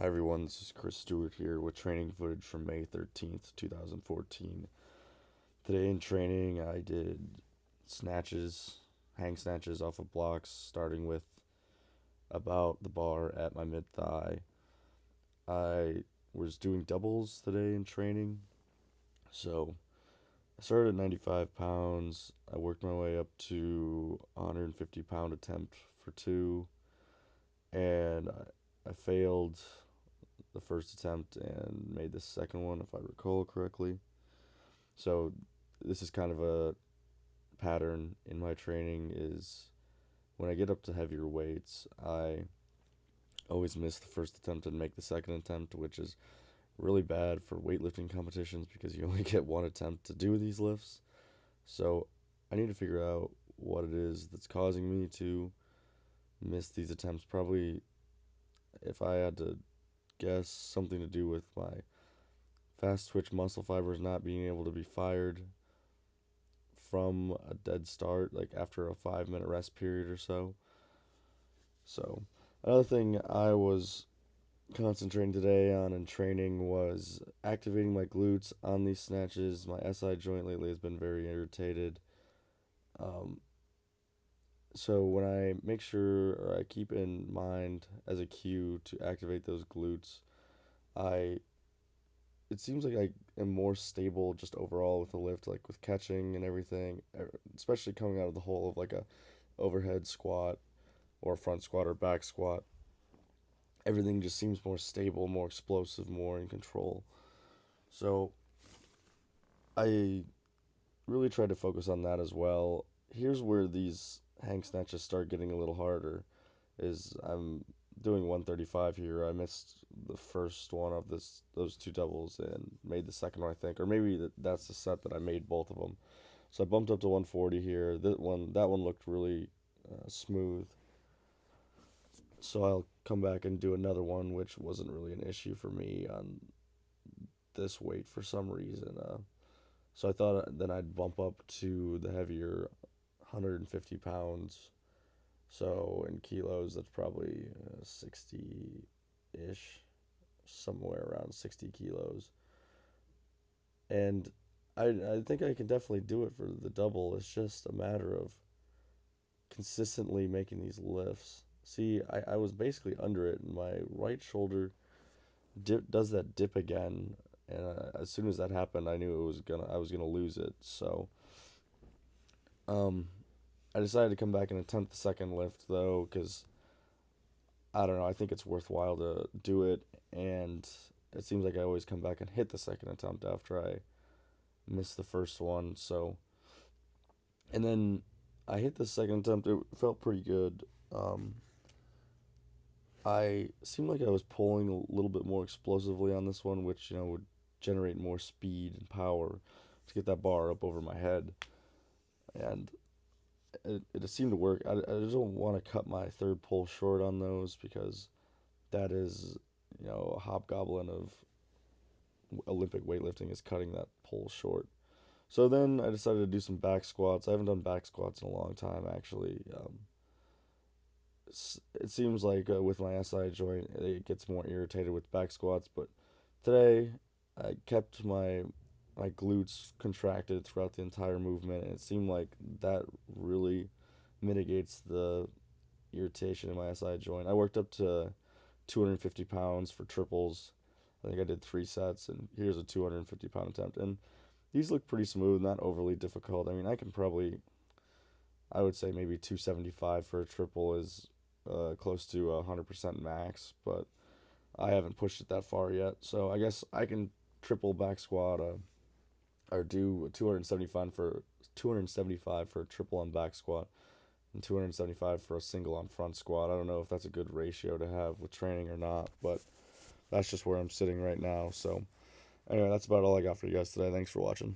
Hi everyone, this is Chris Stewart here with training footage from May 13th, 2014. Today in training, I did snatches, hang snatches off of blocks, starting with about the bar at my mid thigh. I was doing doubles today in training, so I started at 95 pounds. I worked my way up to 150-pound attempt for two, and I failed the first attempt and made the second one, if I recall correctly. So this is kind of a pattern in my training is when I get up to heavier weights, I always miss the first attempt and make the second attempt, which is really bad for weightlifting competitions because you only get one attempt to do these lifts. So I need to figure out what it is that's causing me to miss these attempts. Probably, if I had to guess, something to do with my fast twitch muscle fibers not being able to be fired from a dead start, like after a 5 minute rest period or so. So, another thing I was concentrating today on in training was activating my glutes on these snatches. My SI joint lately has been very irritated. Um, so, when I make sure or I keep in mind as a cue to activate those glutes, I it seems like I am more stable just overall with the lift, like with catching and everything, especially coming out of the hole of like a overhead squat or front squat or back squat. Everything just seems more stable, more explosive, more in control. So I really tried to focus on that as well. Here's where these hang snatches start getting a little harder. Is I'm doing 135 here. I missed the first one of those two doubles and made the second one, I think, or maybe that's the set that I made both of them. So I bumped up to 140 here. That one looked really smooth. So I'll come back and do another one, which wasn't really an issue for me on this weight for some reason. So I thought then I'd bump up to the heavier 150 pounds. So in kilos, that's probably 60 ish, somewhere around 60 kilos. And I think I can definitely do it for the double. It's just a matter of consistently making these lifts. See, I was basically under it, and my right shoulder does that dip again, and as soon as that happened, I knew I was gonna lose it. So, um, I decided to come back and attempt the second lift though, because I don't know. I think it's worthwhile to do it, and it seems like I always come back and hit the second attempt after I miss the first one. So, and then I hit the second attempt. It felt pretty good. Um, I seemed like I was pulling a little bit more explosively on this one, which would generate more speed and power to get that bar up over my head, and it seemed to work. I just don't want to cut my third pull short on those because that is a hobgoblin of Olympic weightlifting is cutting that pull short. So then I decided to do some back squats. I haven't done back squats in a long time actually. It seems like with my SI joint, it gets more irritated with back squats. But today, I kept my glutes contracted throughout the entire movement, and it seemed like that really mitigates the irritation in my SI joint. I worked up to 250 pounds for triples. I think I did three sets, and here's a 250-pound attempt. And these look pretty smooth, not overly difficult. I mean, I would say maybe 275 for a triple is close to 100% max, but I haven't pushed it that far yet. So I guess I can triple back squat or do 275 for a triple on back squat and 275 for a single on front squat. I don't know if that's a good ratio to have with training or not, but that's just where I'm sitting right now. So anyway, that's about all I got for you guys today. Thanks for watching.